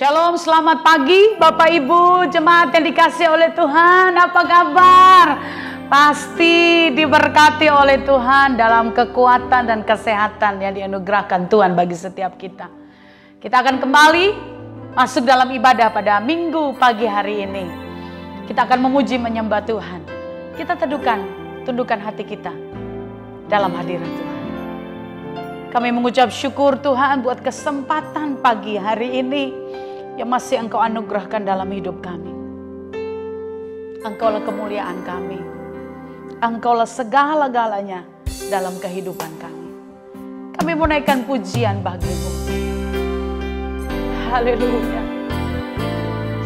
Shalom, selamat pagi Bapak Ibu jemaat yang dikasih oleh Tuhan. Apa kabar? Pasti diberkati oleh Tuhan dalam kekuatan dan kesehatan yang dianugerahkan Tuhan bagi setiap kita. Kita akan kembali masuk dalam ibadah pada minggu pagi hari ini. Kita akan memuji menyembah Tuhan. Kita tundukkan hati kita dalam hadirat Tuhan. Kami mengucap syukur Tuhan buat kesempatan pagi hari ini yang masih Engkau anugerahkan dalam hidup kami. Engkaulah kemuliaan kami. Engkaulah segala-galanya dalam kehidupan kami. Kami menaikkan pujian bagi-Mu. Haleluya.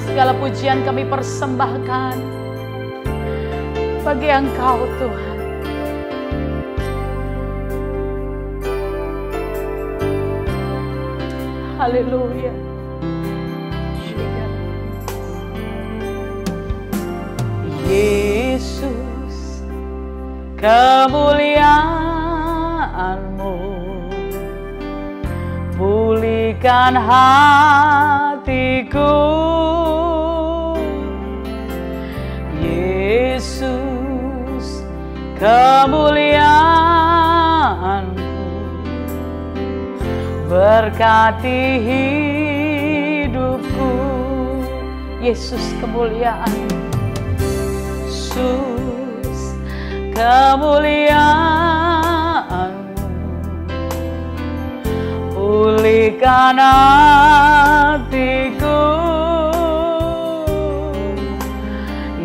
Segala pujian kami persembahkan bagi Engkau Tuhan. Haleluya. Yesus, kemuliaan-Mu pulihkan hatiku. Yesus, kemuliaan-Mu berkati hidupku. Yesus, kemuliaan-Mu, Yesus, kemuliaan-Mu pulihkan hatiku.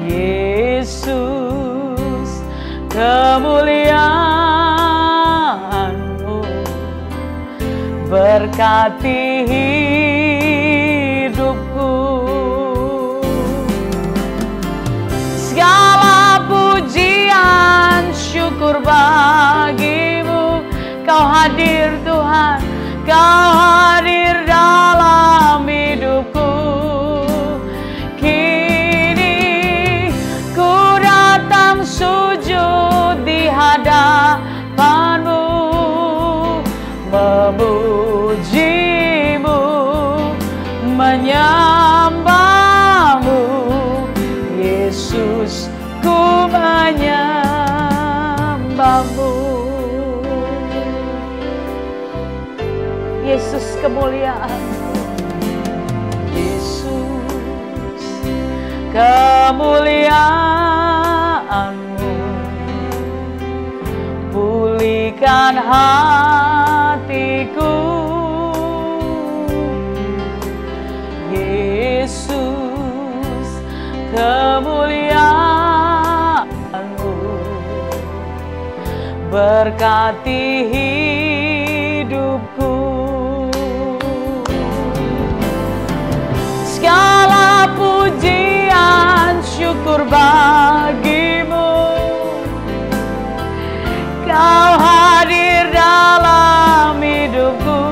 Yesus, kemuliaan-Mu berkati hidupku. Segala pujian syukur bagi-Mu. Kau hadir Tuhan, Kau hadir dalam hidupku. Kini ku datang sujud di hadapan-Mu, memuji-Mu, menyembah-Mu. Yesus, ku menyembah-Mu. Yesus, kemuliaan-Mu. Yesus, kemuliaan-Mu pulihkan hatiku. Yesus, kemuliaan-Mu berkati hidupku. Segala pujian syukur bagi-Mu. Kau hadir dalam hidupku.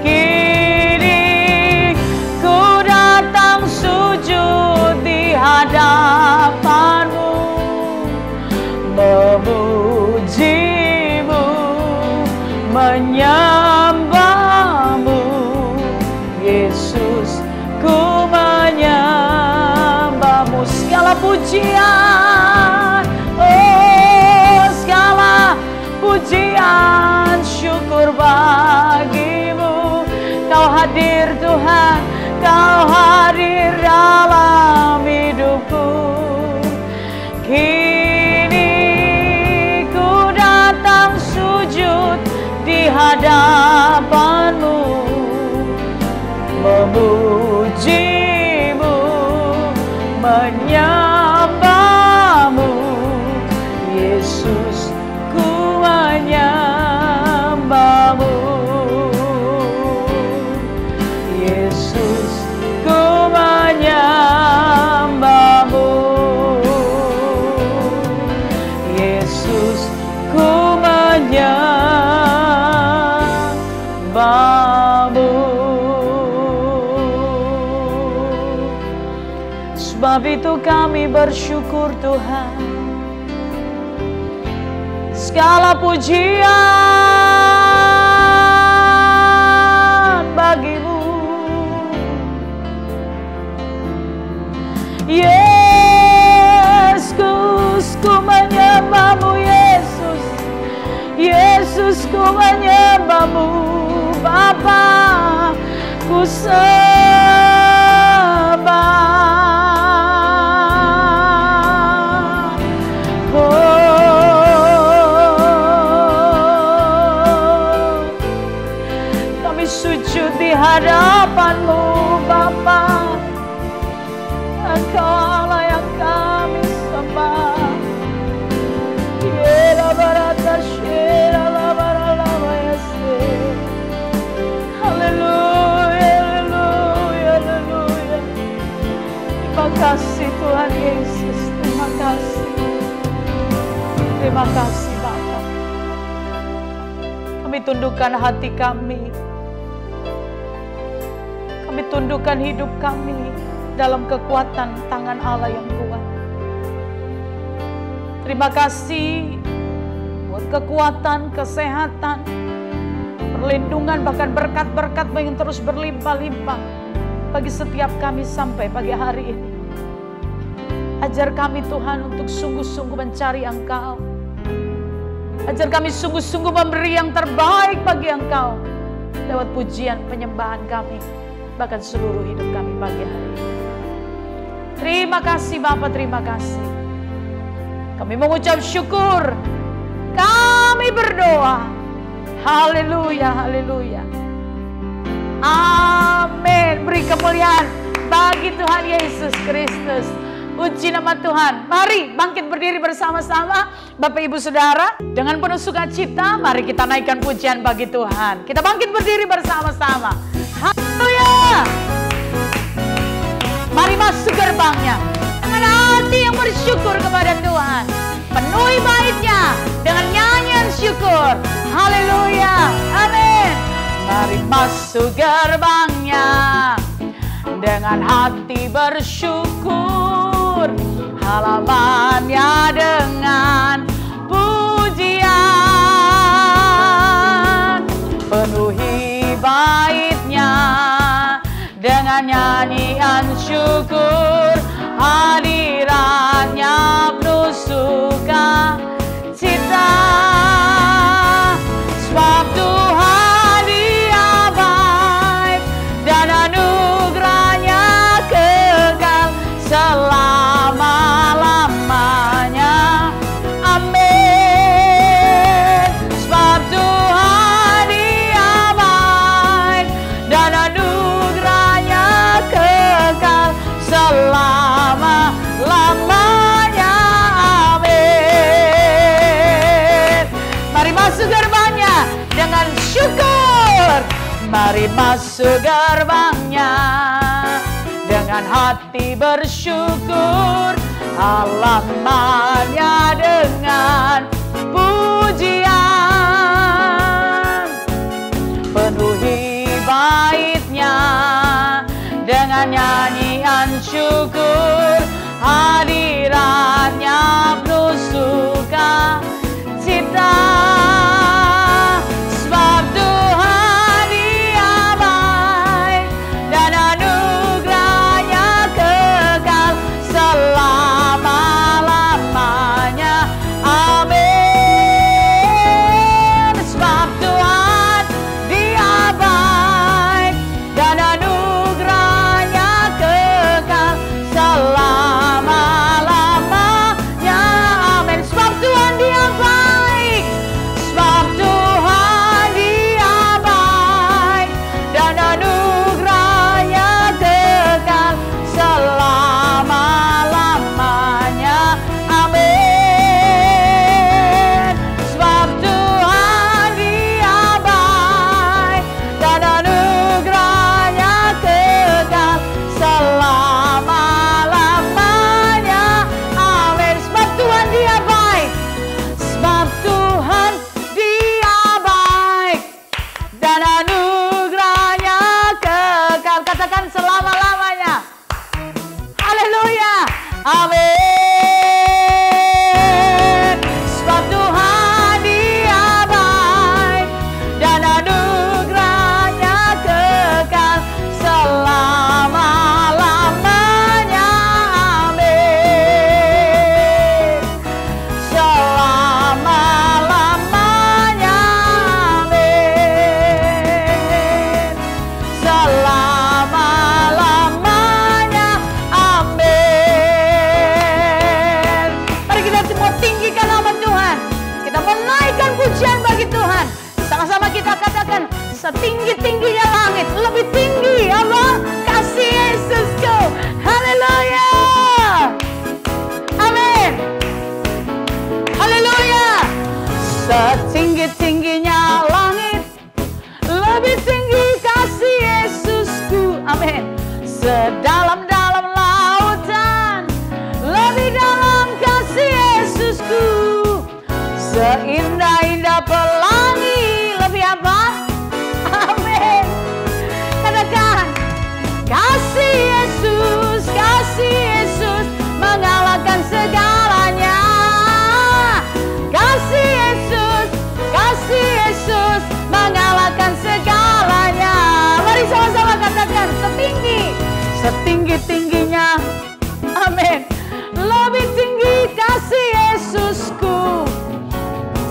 Kini ku datang sujud di hadapan-Mu, memuji-Mu, menyembah-Mu. Yesus, ku menyembah-Mu. Segala pujian, oh segala pujian syukur bagi-Mu. Kau hadir Tuhan, Kau hadir dalam hidupku. Kini ku datang sujud di hadapan-Mu, memuji-Mu, menyembah-Mu. Yesus, ku menyembah-Mu. Yesus, ku menyembah-Mu. Yesus, ku menyembah-Mu. Sebab itu kami bersyukur Tuhan. Segala pujian bagi-Mu. Yesus, ku menyembahmu Yesus. Yesus, ku menyembahmu Bapa, ku sembah. Oh, kami sujud di hadapanmu Bapa. Engkau Allah yang kami sembah. Haleluya, haleluya, haleluya. Terima kasih Tuhan Yesus, terima kasih. Terima kasih Bapa. Kami tundukkan hati kami. Kami tundukkan hidup kami dalam kekuatan tangan Allah yang kuat. Terima kasih buat kekuatan, kesehatan, perlindungan, bahkan berkat-berkat yang terus berlimpah-limpah bagi setiap kami sampai pagi hari ini. Ajar kami Tuhan untuk sungguh-sungguh mencari Engkau. Ajar kami sungguh-sungguh memberi yang terbaik bagi Engkau lewat pujian penyembahan kami, bahkan seluruh hidup kami pagi hari ini. Terima kasih Bapa, terima kasih. Kami mengucap syukur. Kami berdoa. Haleluya, haleluya. Amin. Beri kemuliaan bagi Tuhan Yesus Kristus. Puji nama Tuhan. Mari bangkit berdiri bersama-sama Bapak Ibu Saudara. Dengan penuh sukacita mari kita naikkan pujian bagi Tuhan. Kita bangkit berdiri bersama-sama. Haleluya. Mari masuk gerbangnya dengan hati yang bersyukur kepada Tuhan. Penuhi baitnya dengan nyanyian syukur. Haleluya, amin. Mari masuk gerbangnya dengan hati bersyukur. Halamannya dengan pujian. Penuhi baitnya dengan nyanyian syukur, hadiratnya penuh sukacita. Sebab Tuhan Dia baik dan anugerahnya kekal selama-lamanya. Amin. Sebab Tuhan Dia baik dan anugerahnya kekal selama-lamanya. Amin. Mari masuk gerbangnya dengan syukur. Mari masuk gerbangnya dengan hati bersyukur. Halamannya dengan pujian. Penuhi baitnya dengan nyanyian syukur, hadiratnya penuh sukacita. Sebab Tuhan Dia baik dan anugerahnya kekal selama-lamanya. Amin. setinggi-tingginya langit, lebih tinggi apa? Kasih Yesusku. Haleluya. Amin. Haleluya. Setinggi-tingginya langit, lebih tinggi kasih Yesusku. Amin. Sedalam-dalam lautan, lebih dalam kasih Yesusku. Seindah-indah pelangi, lebih apa? Amin. Katakan, kasih Yesus mengalahkan segalanya. Kasih Yesus mengalahkan segalanya. Mari sama-sama katakan, setinggi-tingginya. Amin. Lebih tinggi kasih Yesusku.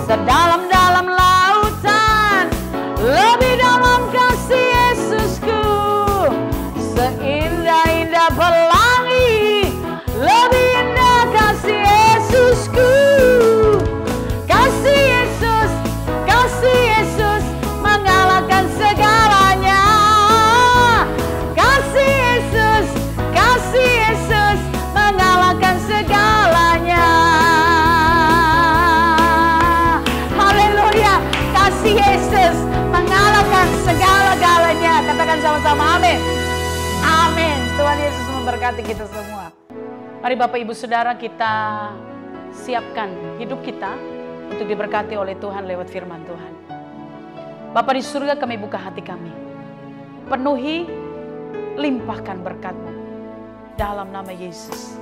Sedalam-dalam lautan, lebih dalam kasih Yesusku. Seindah-indah pelangi, lebih indah kasih Yesusku. Kasih Yesus mengalahkan segalanya. Kasih Yesus mengalahkan segalanya. Haleluya. Kasih Yesus mengalahkan segala-galanya. Katakan sama-sama amin. Amin. Tuhan Yesus memberkati kita semua. Mari Bapak Ibu Saudara, kita siapkan hidup kita untuk diberkati oleh Tuhan lewat firman Tuhan. Bapa di surga, kami buka hati kami. Penuhi, limpahkan berkat-Mu dalam nama Yesus.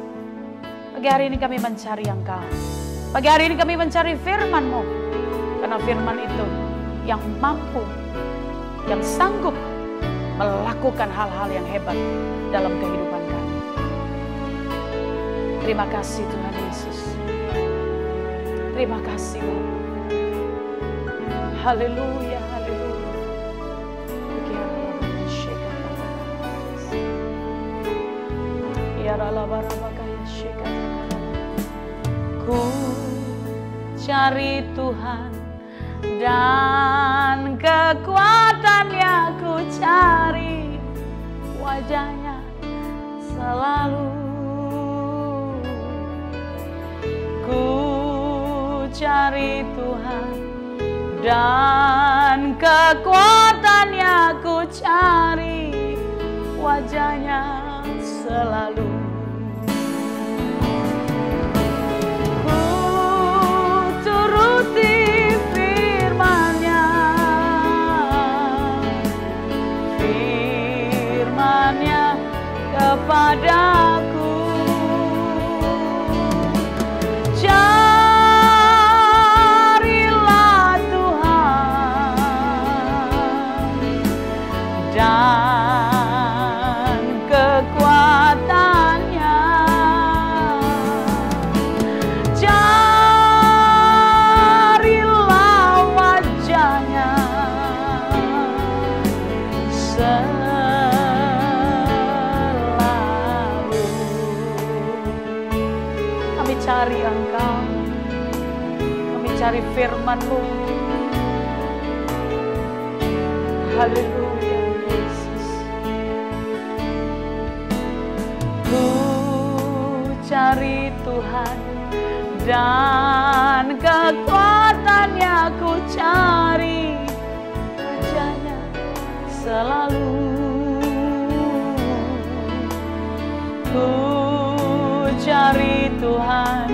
Pagi hari ini kami mencari Engkau. Pagi hari ini kami mencari firman-Mu. Karena firman itu yang mampu, yang sanggup melakukan hal-hal yang hebat dalam kehidupan kami. Terima kasih Tuhan Yesus. Terima kasih Bapa. Haleluya, haleluya. Ku cari Tuhan dan kekuatannya, ku cari wajahnya selalu. Ku cari Tuhan dan kekuatannya, ku cari wajahnya selalu. Ku turuti firman-Nya, firman-Nya kepadaku. Dan kekuatannya, carilah wajahnya selalu. Kami cari Engkau, kami cari firman-Mu. Haleluya. Cari Tuhan dan kekuatannya, ku cari wajahnya selalu. Ku cari Tuhan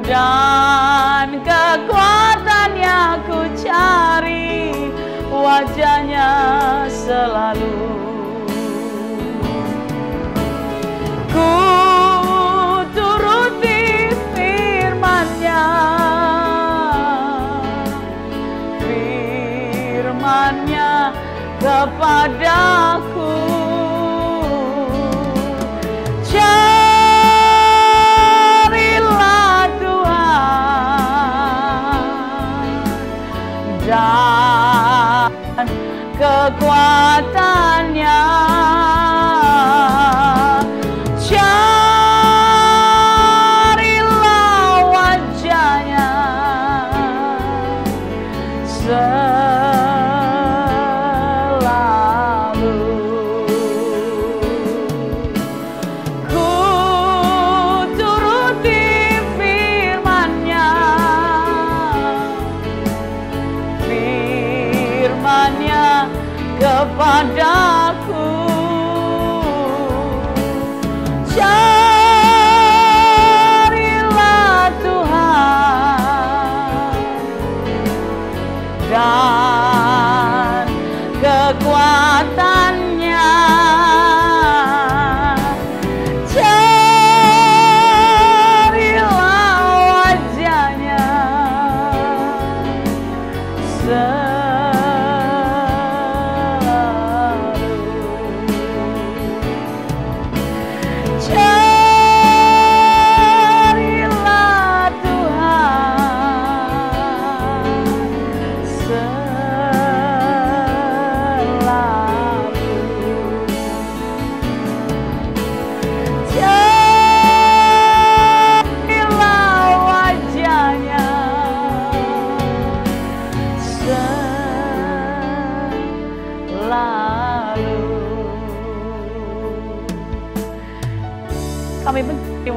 dan kekuatannya, ku cari wajahnya selalu. Ku turuti firman-Nya, firman-Nya kepadaku. Carilah Tuhan dan kekuatannya,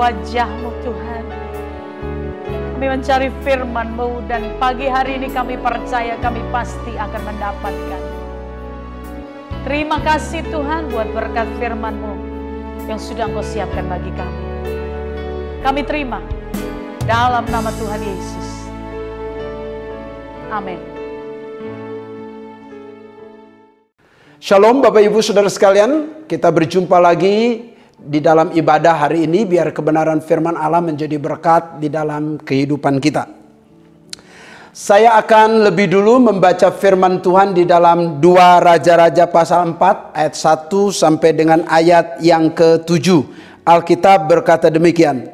wajah-Mu Tuhan. Kami mencari firman-Mu dan pagi hari ini kami percaya kami pasti akan mendapatkan. Terima kasih Tuhan buat berkat firman-Mu yang sudah Engkau siapkan bagi kami. Kami terima dalam nama Tuhan Yesus. Amin. Shalom Bapak Ibu Saudara sekalian, kita berjumpa lagi di dalam ibadah hari ini, biar kebenaran firman Allah menjadi berkat di dalam kehidupan kita. Saya akan lebih dulu membaca firman Tuhan di dalam 2 Raja-Raja pasal 4 ayat 1 sampai dengan ayat yang ke-7. Alkitab berkata demikian.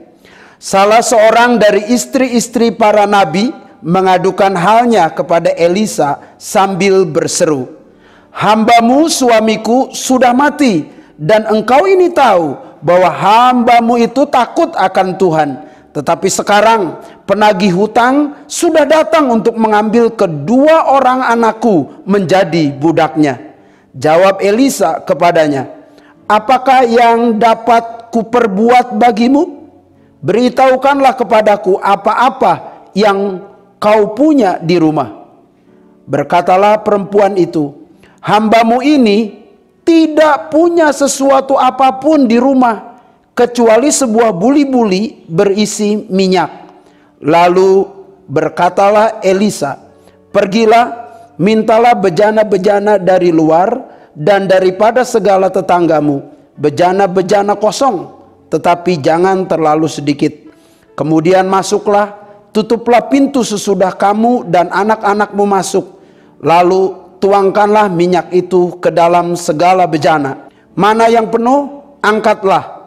Salah seorang dari istri-istri para nabi mengadukan halnya kepada Elisa sambil berseru, "Hambamu suamiku sudah mati. Dan engkau ini tahu bahwa hambamu itu takut akan Tuhan. Tetapi sekarang penagih hutang sudah datang untuk mengambil kedua orang anakku menjadi budaknya." Jawab Elisa kepadanya, "Apakah yang dapat kuperbuat bagimu? Beritahukanlah kepadaku apa-apa yang kau punya di rumah." Berkatalah perempuan itu, "Hambamu ini tidak punya sesuatu apapun di rumah kecuali sebuah buli-buli berisi minyak." Lalu berkatalah Elisa, "Pergilah, mintalah bejana-bejana dari luar dan daripada segala tetanggamu, bejana-bejana kosong, tetapi jangan terlalu sedikit. Kemudian masuklah, tutuplah pintu sesudah kamu dan anak-anakmu masuk. Lalu tuangkanlah minyak itu ke dalam segala bejana. Mana yang penuh, angkatlah.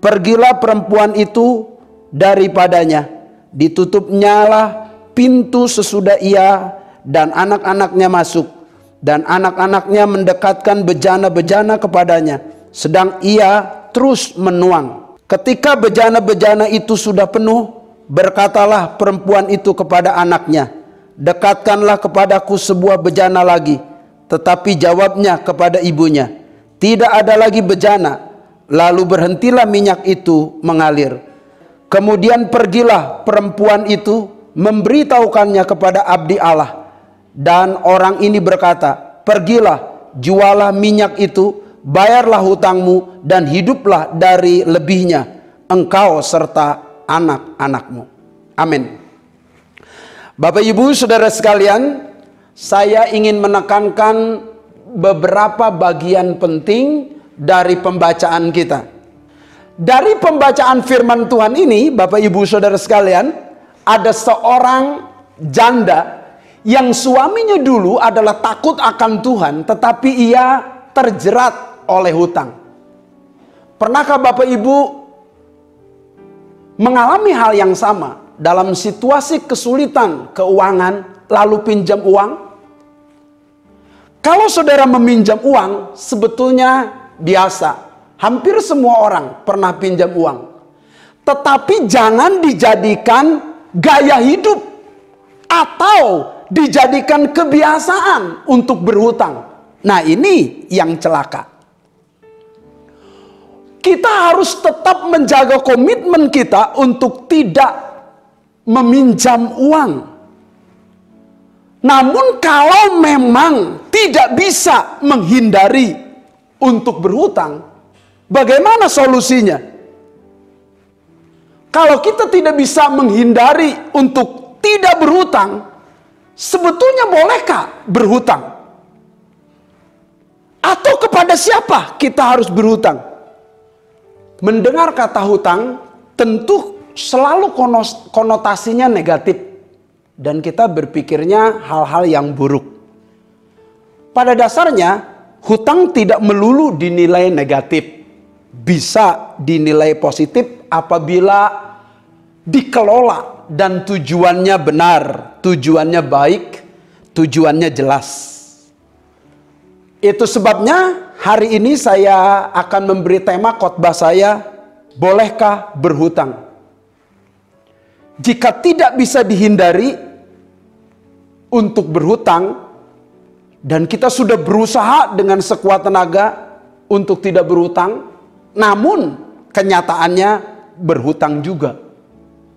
Pergilah perempuan itu daripadanya. Ditutupnyalah pintu sesudah ia dan anak-anaknya masuk. Dan anak-anaknya mendekatkan bejana-bejana kepadanya, sedang ia terus menuang. Ketika bejana-bejana itu sudah penuh, berkatalah perempuan itu kepada anaknya, "Dekatkanlah kepadaku sebuah bejana lagi." Tetapi jawabnya kepada ibunya, "Tidak ada lagi bejana." Lalu berhentilah minyak itu mengalir. Kemudian pergilah perempuan itu memberitahukannya kepada abdi Allah. Dan orang ini berkata, "Pergilah, jualah minyak itu, bayarlah hutangmu, dan hiduplah dari lebihnya, engkau serta anak-anakmu." Amin. Bapak Ibu Saudara sekalian, saya ingin menekankan beberapa bagian penting dari pembacaan kita. Dari pembacaan firman Tuhan ini, Bapak Ibu Saudara sekalian, ada seorang janda yang suaminya dulu adalah takut akan Tuhan, tetapi ia terjerat oleh hutang. Pernahkah Bapak Ibu mengalami hal yang sama? Dalam situasi kesulitan keuangan, lalu pinjam uang? Kalau saudara meminjam uang, sebetulnya biasa. Hampir semua orang pernah pinjam uang. Tetapi jangan dijadikan gaya hidup atau dijadikan kebiasaan untuk berhutang. Nah, ini yang celaka. Kita harus tetap menjaga komitmen kita untuk tidak meminjam uang. Namun kalau memang tidak bisa menghindari untuk berhutang, bagaimana solusinya? Kalau kita tidak bisa menghindari untuk tidak berhutang, sebetulnya bolehkah berhutang? Atau kepada siapa kita harus berhutang? Mendengar kata hutang tentu selalu konotasinya negatif, dan kita berpikirnya hal-hal yang buruk. Pada dasarnya hutang tidak melulu dinilai negatif, bisa dinilai positif apabila dikelola dan tujuannya benar, tujuannya baik, tujuannya jelas. Itu sebabnya hari ini saya akan memberi tema khotbah saya, bolehkah berhutang? Jika tidak bisa dihindari untuk berhutang, dan kita sudah berusaha dengan sekuat tenaga untuk tidak berhutang, namun kenyataannya berhutang juga.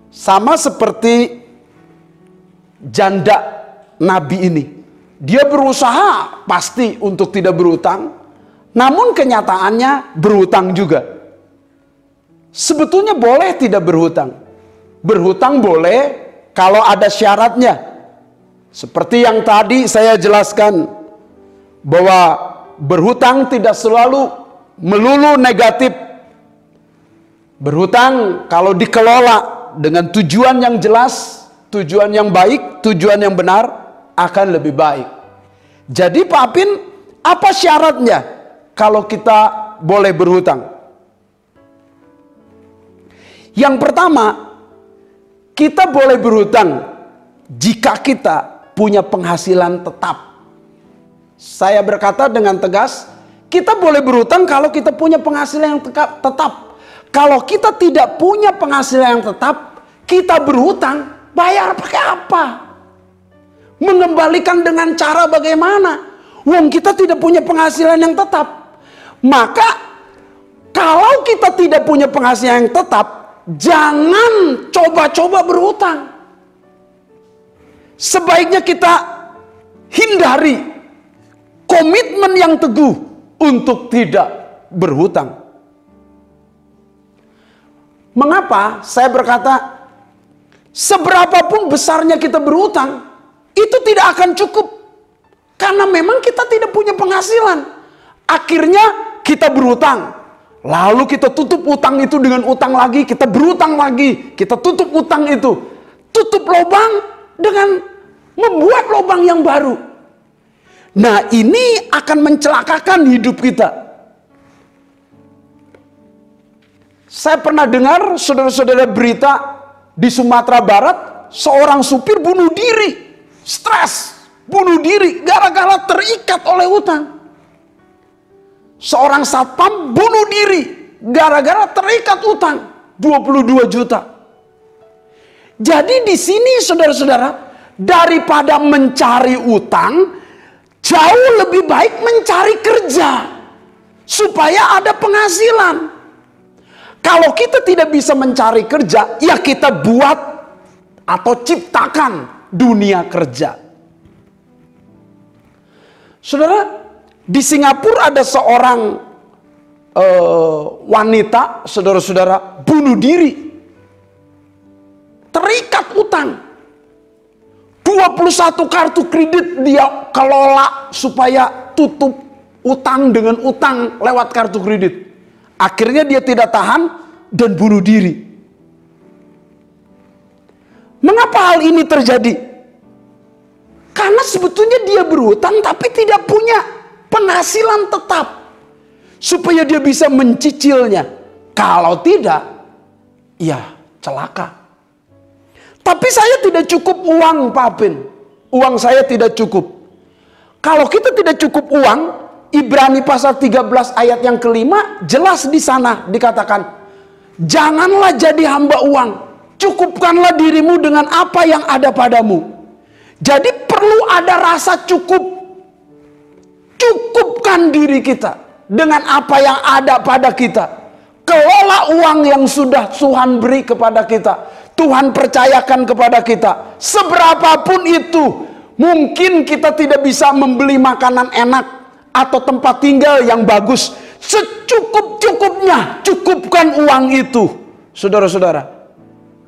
Sama seperti janda Nabi ini. Dia berusaha pasti untuk tidak berhutang, namun kenyataannya berhutang juga. Sebetulnya boleh tidak berhutang. Berhutang boleh kalau ada syaratnya. Seperti yang tadi saya jelaskan, bahwa berhutang tidak selalu melulu negatif. Berhutang kalau dikelola dengan tujuan yang jelas, tujuan yang baik, tujuan yang benar, akan lebih baik. Jadi Pak Apin, apa syaratnya kalau kita boleh berhutang? Yang pertama, kita boleh berhutang jika kita punya penghasilan tetap. Saya berkata dengan tegas, kita boleh berhutang kalau kita punya penghasilan yang tetap. Kalau kita tidak punya penghasilan yang tetap, kita berhutang, bayar pakai apa? Mengembalikan dengan cara bagaimana? Wong kita tidak punya penghasilan yang tetap. Maka, kalau kita tidak punya penghasilan yang tetap, jangan coba-coba berhutang. Sebaiknya kita hindari komitmen yang teguh untuk tidak berhutang. Mengapa saya berkata, seberapapun besarnya kita berhutang, itu tidak akan cukup. Karena memang kita tidak punya penghasilan. Akhirnya kita berhutang. Lalu kita tutup utang itu dengan utang lagi, kita berhutang lagi, kita tutup utang itu. Tutup lubang dengan membuat lubang yang baru. Nah, ini akan mencelakakan hidup kita. Saya pernah dengar, saudara-saudara, berita di Sumatera Barat, seorang supir bunuh diri, stres, bunuh diri gara-gara terikat oleh utang. Seorang satpam bunuh diri gara-gara terikat utang 22 juta. Jadi di sini, saudara-saudara, daripada mencari utang, jauh lebih baik mencari kerja supaya ada penghasilan. Kalau kita tidak bisa mencari kerja, ya kita buat atau ciptakan dunia kerja. Saudara, di Singapura ada seorang wanita, saudara-saudara, bunuh diri. Terikat utang. 21 kartu kredit dia kelola supaya tutup utang dengan utang lewat kartu kredit. Akhirnya dia tidak tahan dan bunuh diri. Mengapa hal ini terjadi? Karena sebetulnya dia berhutang tapi tidak punya penghasilan tetap supaya dia bisa mencicilnya. Kalau tidak, ya celaka. Tapi saya tidak cukup uang, Pak Apin. Uang saya tidak cukup. Kalau kita tidak cukup uang, Ibrani pasal 13 ayat yang kelima, jelas di sana dikatakan, janganlah jadi hamba uang. Cukupkanlah dirimu dengan apa yang ada padamu. Jadi perlu ada rasa cukup. Cukupkan diri kita dengan apa yang ada pada kita. Kelola uang yang sudah Tuhan beri kepada kita. Tuhan percayakan kepada kita. Seberapapun itu, mungkin kita tidak bisa membeli makanan enak atau tempat tinggal yang bagus. Secukup-cukupnya, cukupkan uang itu, saudara-saudara.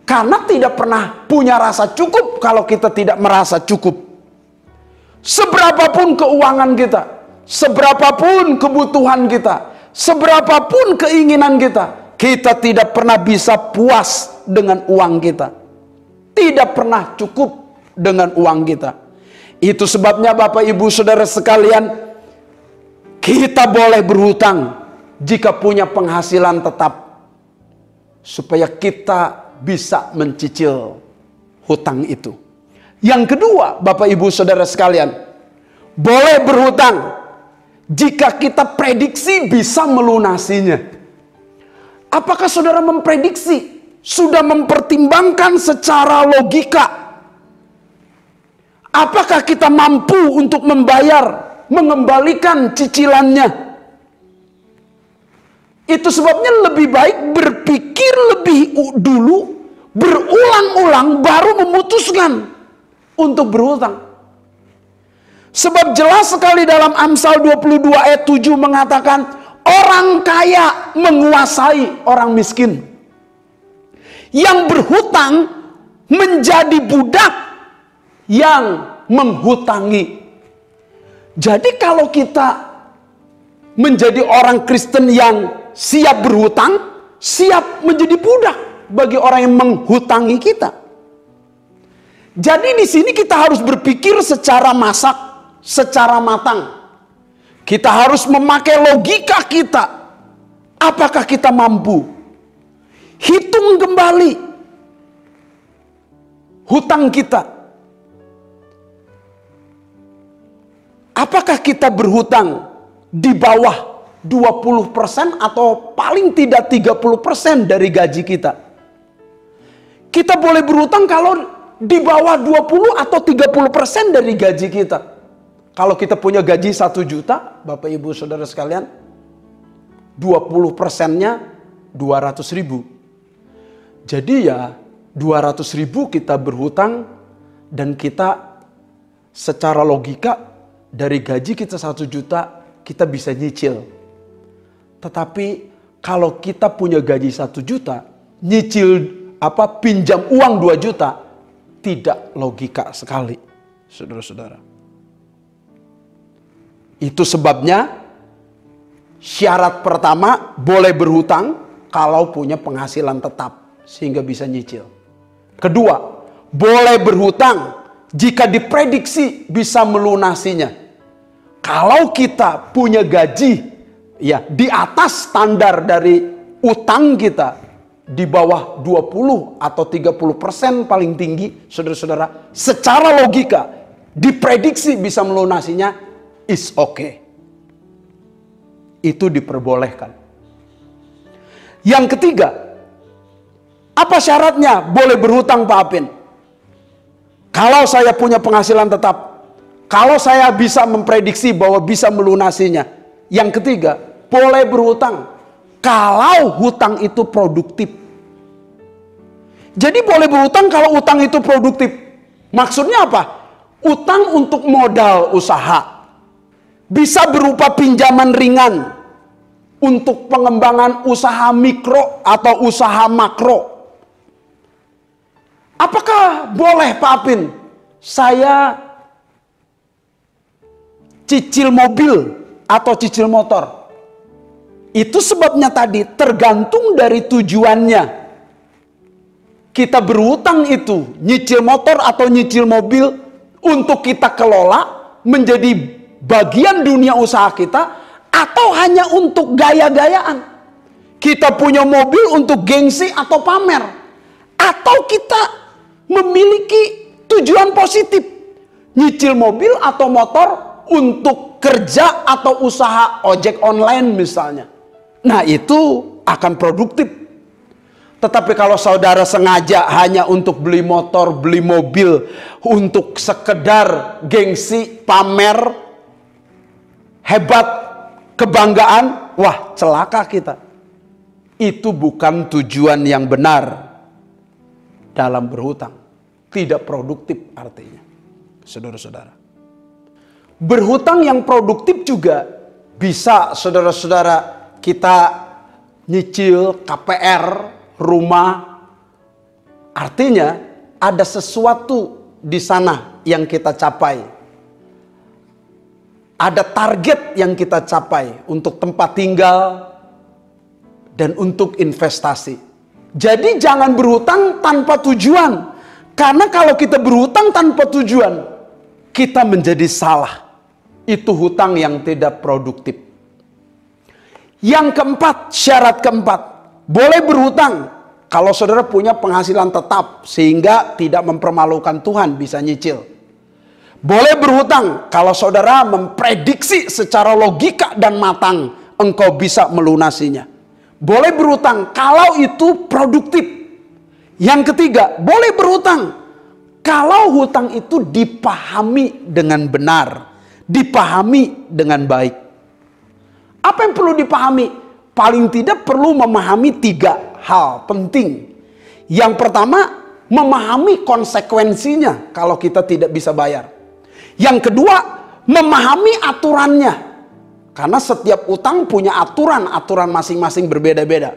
Karena tidak pernah punya rasa cukup kalau kita tidak merasa cukup. Seberapapun keuangan kita, seberapapun kebutuhan kita, seberapapun keinginan kita, kita tidak pernah bisa puas dengan uang kita. Tidak pernah cukup dengan uang kita. Itu sebabnya Bapak Ibu Saudara sekalian, kita boleh berhutang jika punya penghasilan tetap, supaya kita bisa mencicil hutang itu. Yang kedua, Bapak Ibu Saudara sekalian, boleh berhutang jika kita prediksi bisa melunasinya. Apakah saudara memprediksi, sudah mempertimbangkan secara logika, apakah kita mampu untuk membayar, mengembalikan cicilannya? Itu sebabnya lebih baik berpikir lebih dulu, berulang-ulang, baru memutuskan untuk berhutang. Sebab jelas sekali dalam Amsal 22 ayat 7 mengatakan, orang kaya menguasai orang miskin. Yang berhutang menjadi budak yang menghutangi. Jadi kalau kita menjadi orang Kristen yang siap berhutang, siap menjadi budak bagi orang yang menghutangi kita. Jadi di sini kita harus berpikir secara masak, secara matang. Kita harus memakai logika kita. Apakah kita mampu? Hitung kembali hutang kita. Apakah kita berhutang di bawah 20% atau paling tidak 30% dari gaji kita? Kita boleh berhutang kalau di bawah 20 atau 30% dari gaji kita. Kalau kita punya gaji 1 juta, Bapak Ibu Saudara sekalian, 20%-nya 200.000. Jadi ya 200.000 kita berhutang, dan kita secara logika dari gaji kita 1 juta kita bisa nyicil. Tetapi kalau kita punya gaji 1 juta, nyicil pinjam uang 2 juta, tidak logika sekali, saudara-saudara. Itu sebabnya syarat pertama boleh berhutang kalau punya penghasilan tetap sehingga bisa nyicil. Kedua, boleh berhutang jika diprediksi bisa melunasinya. Kalau kita punya gaji ya di atas standar dari utang kita, di bawah 20 atau 30% paling tinggi, saudara-saudara, secara logika diprediksi bisa melunasinya, is okay. Itu diperbolehkan. Yang ketiga, apa syaratnya boleh berhutang, Pak Apin? Kalau saya punya penghasilan tetap, kalau saya bisa memprediksi bahwa bisa melunasinya. Yang ketiga, boleh berhutang kalau hutang itu produktif. Jadi boleh berhutang kalau utang itu produktif. Maksudnya apa? Utang untuk modal usaha. Bisa berupa pinjaman ringan untuk pengembangan usaha mikro atau usaha makro. Apakah boleh, Pak Apin, saya cicil mobil atau cicil motor? Itu sebabnya tadi tergantung dari tujuannya. Kita berhutang itu nyicil motor atau nyicil mobil untuk kita kelola menjadi bagian dunia usaha kita, atau hanya untuk gaya-gayaan. Kita punya mobil untuk gengsi atau pamer, atau kita memiliki tujuan positif, nyicil mobil atau motor untuk kerja atau usaha ojek online misalnya. Nah, itu akan produktif. Tetapi kalau saudara sengaja hanya untuk beli motor, beli mobil, untuk sekedar gengsi, pamer, hebat, kebanggaan, wah, celaka kita. Itu bukan tujuan yang benar dalam berhutang. Tidak produktif artinya, saudara-saudara. Berhutang yang produktif juga bisa, saudara-saudara, kita nyicil KPR rumah. Artinya ada sesuatu di sana yang kita capai. Ada target yang kita capai untuk tempat tinggal dan untuk investasi. Jadi jangan berhutang tanpa tujuan. Karena kalau kita berhutang tanpa tujuan, kita menjadi salah. Itu hutang yang tidak produktif. Yang keempat, syarat keempat, boleh berhutang kalau saudara punya penghasilan tetap sehingga tidak mempermalukan Tuhan, bisa nyicil. Boleh berhutang kalau saudara memprediksi secara logika dan matang engkau bisa melunasinya. Boleh berhutang kalau itu produktif. Yang ketiga, boleh berhutang kalau hutang itu dipahami dengan benar, dipahami dengan baik. Apa yang perlu dipahami? paling tidak perlu memahami 3 hal penting. Yang pertama, memahami konsekuensinya kalau kita tidak bisa bayar. Yang kedua, memahami aturannya. Karena setiap utang punya aturan masing-masing berbeda-beda.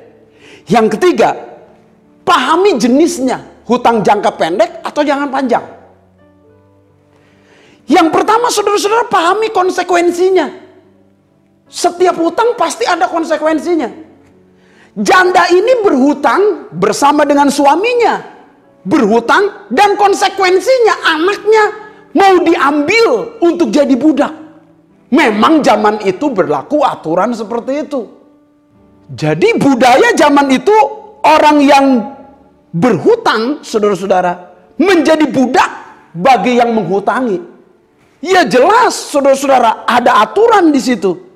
Yang ketiga, pahami jenisnya, hutang jangka pendek atau jangka panjang. Yang pertama, saudara-saudara, pahami konsekuensinya. Setiap hutang pasti ada konsekuensinya. Janda ini berhutang bersama dengan suaminya. Berhutang dan konsekuensinya anaknya mau diambil untuk jadi budak. Memang zaman itu berlaku aturan seperti itu. Jadi budaya zaman itu orang yang berhutang, saudara-saudara, menjadi budak bagi yang menghutangi. Ya jelas, saudara-saudara, ada aturan di situ.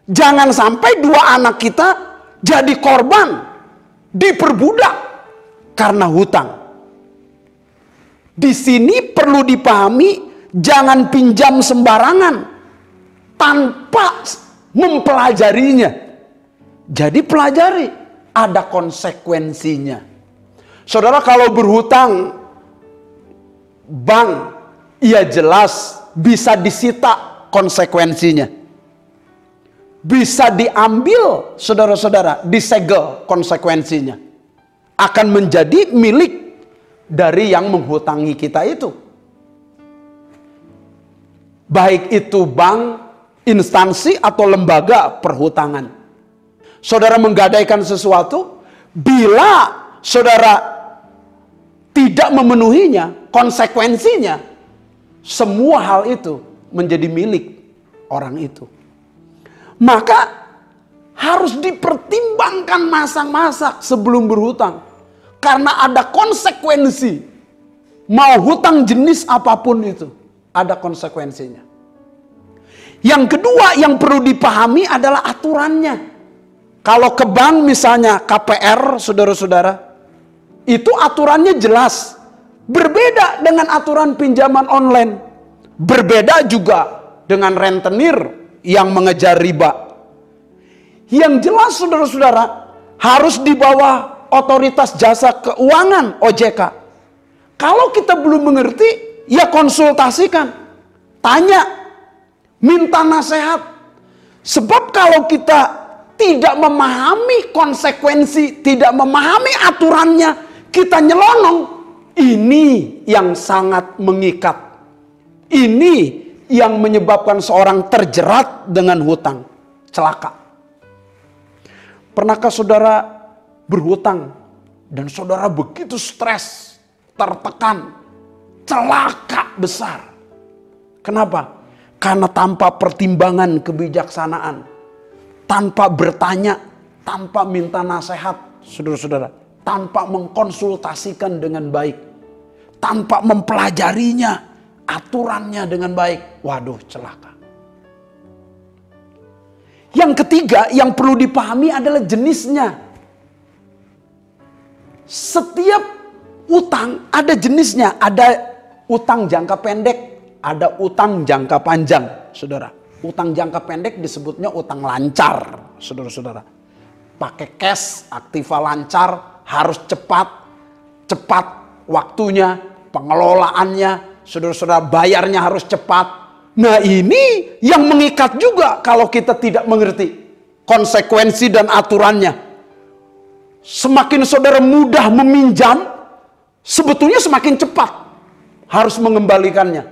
Jangan sampai 2 anak kita jadi korban, diperbudak karena hutang. Di sini perlu dipahami, jangan pinjam sembarangan tanpa mempelajarinya. Jadi pelajari, ada konsekuensinya. Saudara, kalau berhutang bank, ya jelas bisa disita konsekuensinya. Bisa diambil, saudara-saudara, disegel konsekuensinya. Akan menjadi milik dari yang menghutangi kita itu. Baik itu bank, instansi, atau lembaga perhutangan. Saudara menggadaikan sesuatu, bila saudara tidak memenuhinya, konsekuensinya, semua hal itu menjadi milik orang itu. Maka harus dipertimbangkan masak-masak sebelum berhutang. Karena ada konsekuensi. Mau hutang jenis apapun itu, ada konsekuensinya. Yang kedua yang perlu dipahami adalah aturannya. Kalau ke bank misalnya KPR, saudara-saudara, itu aturannya jelas. Berbeda dengan aturan pinjaman online. Berbeda juga dengan rentenir yang mengejar riba. Yang jelas, saudara-saudara, harus di bawah otoritas jasa keuangan OJK. Kalau kita belum mengerti, ya konsultasikan, tanya, minta nasihat. Sebab kalau kita tidak memahami konsekuensi, tidak memahami aturannya, kita nyelonong, ini yang sangat mengikat. Ini yang menyebabkan seorang terjerat dengan hutang, celaka. Pernahkah saudara berhutang dan saudara begitu stres, tertekan, celaka besar? Kenapa? Karena tanpa pertimbangan kebijaksanaan, tanpa bertanya, tanpa minta nasihat, saudara-saudara, tanpa mengkonsultasikan dengan baik, tanpa mempelajarinya, aturannya dengan baik, waduh, celaka. Yang ketiga yang perlu dipahami adalah jenisnya. Setiap utang ada jenisnya. Ada utang jangka pendek, ada utang jangka panjang, saudara. Utang jangka pendek disebutnya utang lancar, saudara-saudara. Pakai cash, aktiva lancar, harus cepat waktunya, pengelolaannya, saudara-saudara, bayarnya harus cepat. Nah, ini yang mengikat juga kalau kita tidak mengerti konsekuensi dan aturannya. Semakin saudara mudah meminjam, sebetulnya semakin cepat harus mengembalikannya.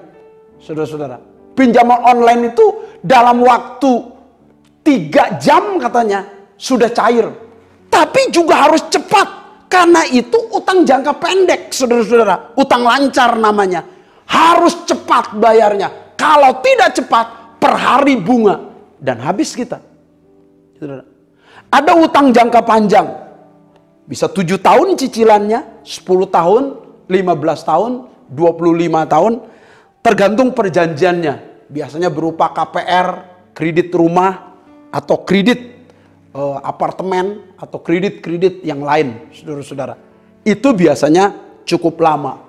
Saudara-saudara, pinjaman online itu dalam waktu 3 jam katanya sudah cair. Tapi juga harus cepat, karena itu utang jangka pendek, saudara-saudara. Utang lancar namanya. Harus cepat bayarnya. Kalau tidak cepat, per hari bunga. Dan habis kita. Saudara. Ada utang jangka panjang. Bisa 7 tahun cicilannya, 10 tahun, 15 tahun, 25 tahun. Tergantung perjanjiannya. Biasanya berupa KPR, kredit rumah, atau kredit apartemen, atau kredit-kredit yang lain, saudara-saudara. Itu biasanya cukup lama.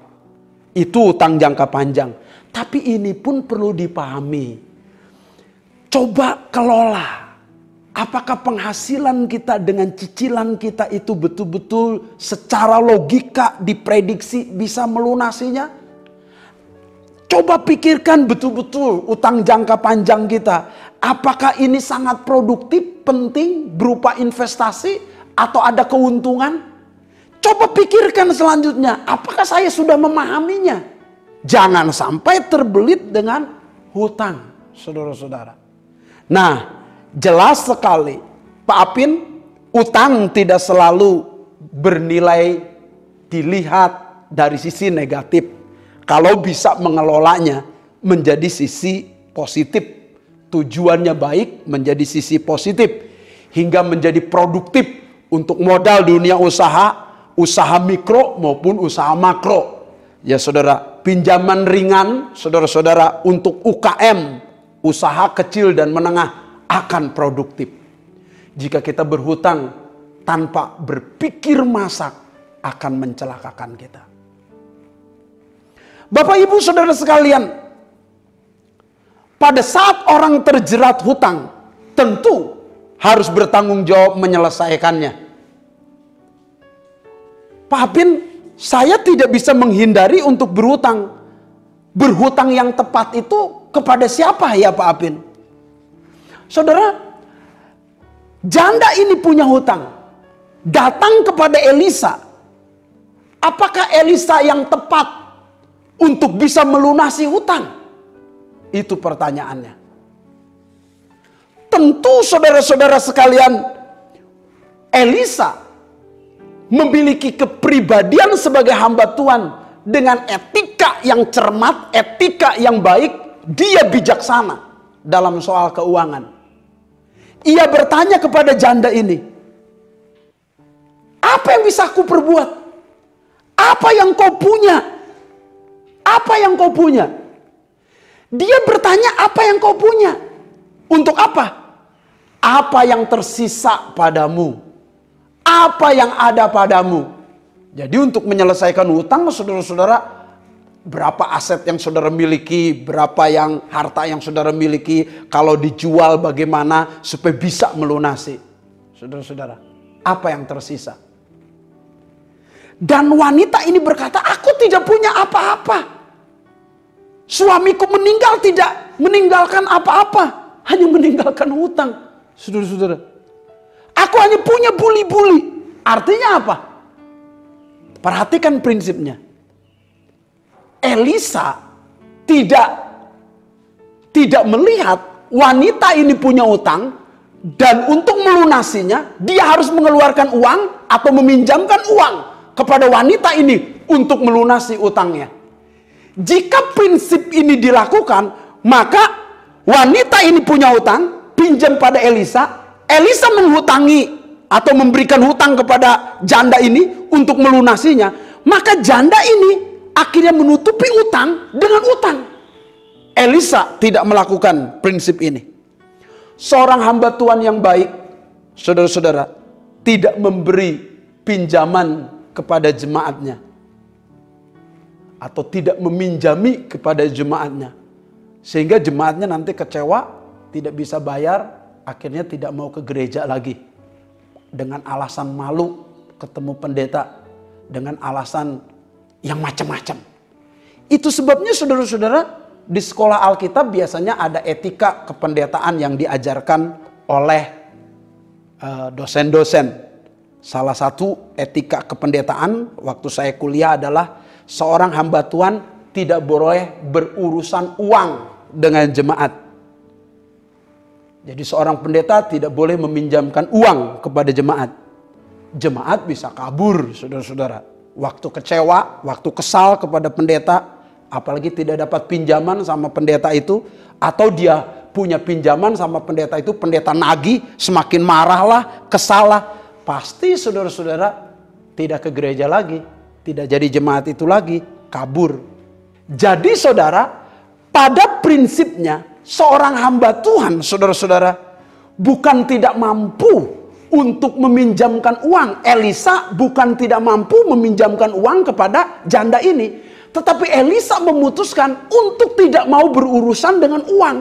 Itu utang jangka panjang. Tapi ini pun perlu dipahami. Coba kelola Apakah penghasilan kita dengan cicilan kita itu betul-betul secara logika diprediksi bisa melunasinya? Coba pikirkan betul-betul utang jangka panjang kita. Apakah ini sangat produktif, penting, berupa investasi, atau ada keuntungan? Coba pikirkan selanjutnya, apakah saya sudah memahaminya? Jangan sampai terbelit dengan hutang, saudara-saudara. Nah, jelas sekali, Pak Apin, utang tidak selalu bernilai dilihat dari sisi negatif. Kalau bisa mengelolanya menjadi sisi positif, tujuannya baik menjadi sisi positif, hingga menjadi produktif untuk modal dunia usaha, usaha mikro maupun usaha makro. Ya saudara, pinjaman ringan, saudara-saudara, untuk UKM, usaha kecil dan menengah, akan produktif. Jika kita berhutang tanpa berpikir masak, akan mencelakakan kita. Bapak Ibu Saudara sekalian, pada saat orang terjerat hutang, tentu harus bertanggung jawab menyelesaikannya. Pak Apin, saya tidak bisa menghindari untuk berhutang. Berhutang yang tepat itu kepada siapa ya Pak Apin? Saudara, janda ini punya hutang. Datang kepada Elisa. Apakah Elisa yang tepat untuk bisa melunasi hutang? Itu pertanyaannya. Tentu saudara-saudara sekalian, Elisa memiliki kepribadian sebagai hamba Tuhan dengan etika yang cermat, etika yang baik. Dia bijaksana dalam soal keuangan. Ia bertanya kepada janda ini, apa yang bisa aku perbuat? Apa yang kau punya? Apa yang kau punya? Dia bertanya apa yang kau punya. Untuk apa? Apa yang tersisa padamu? Apa yang ada padamu? Jadi untuk menyelesaikan hutang, saudara-saudara, berapa aset yang saudara miliki, berapa yang harta yang saudara miliki, kalau dijual bagaimana supaya bisa melunasi. Saudara-saudara, apa yang tersisa? Dan wanita ini berkata, aku tidak punya apa-apa. Suamiku meninggal tidak meninggalkan apa-apa, hanya meninggalkan hutang. Saudara-saudara, aku hanya punya buli-buli. Artinya apa? Perhatikan prinsipnya. Elisa tidak melihat wanita ini punya utang, dan untuk melunasinya dia harus mengeluarkan uang atau meminjamkan uang kepada wanita ini untuk melunasi utangnya. Jika prinsip ini dilakukan, maka wanita ini punya hutang, pinjam pada Elisa, Elisa menghutangi atau memberikan hutang kepada janda ini untuk melunasinya, maka janda ini akhirnya menutupi utang dengan utang. Elisa tidak melakukan prinsip ini. Seorang hamba Tuhan yang baik, saudara-saudara, tidak memberi pinjaman kepada jemaatnya, atau tidak meminjami kepada jemaatnya, sehingga jemaatnya nanti kecewa, tidak bisa bayar, akhirnya tidak mau ke gereja lagi dengan alasan malu ketemu pendeta, dengan alasan yang macam-macam. Itu sebabnya saudara-saudara, di sekolah Alkitab biasanya ada etika kependetaan yang diajarkan oleh dosen-dosen. Salah satu etika kependetaan waktu saya kuliah adalah seorang hamba Tuhan tidak boleh berurusan uang dengan jemaat. Jadi seorang pendeta tidak boleh meminjamkan uang kepada jemaat. Jemaat bisa kabur, saudara-saudara. Waktu kecewa, waktu kesal kepada pendeta, apalagi tidak dapat pinjaman sama pendeta itu, atau dia punya pinjaman sama pendeta itu, pendeta nagih, semakin marahlah, kesalah, pasti saudara-saudara tidak ke gereja lagi, tidak jadi jemaat itu lagi, kabur. Jadi saudara, pada prinsipnya seorang hamba Tuhan, saudara-saudara, bukan tidak mampu untuk meminjamkan uang. Elisa bukan tidak mampu meminjamkan uang kepada janda ini, tetapi Elisa memutuskan untuk tidak mau berurusan dengan uang.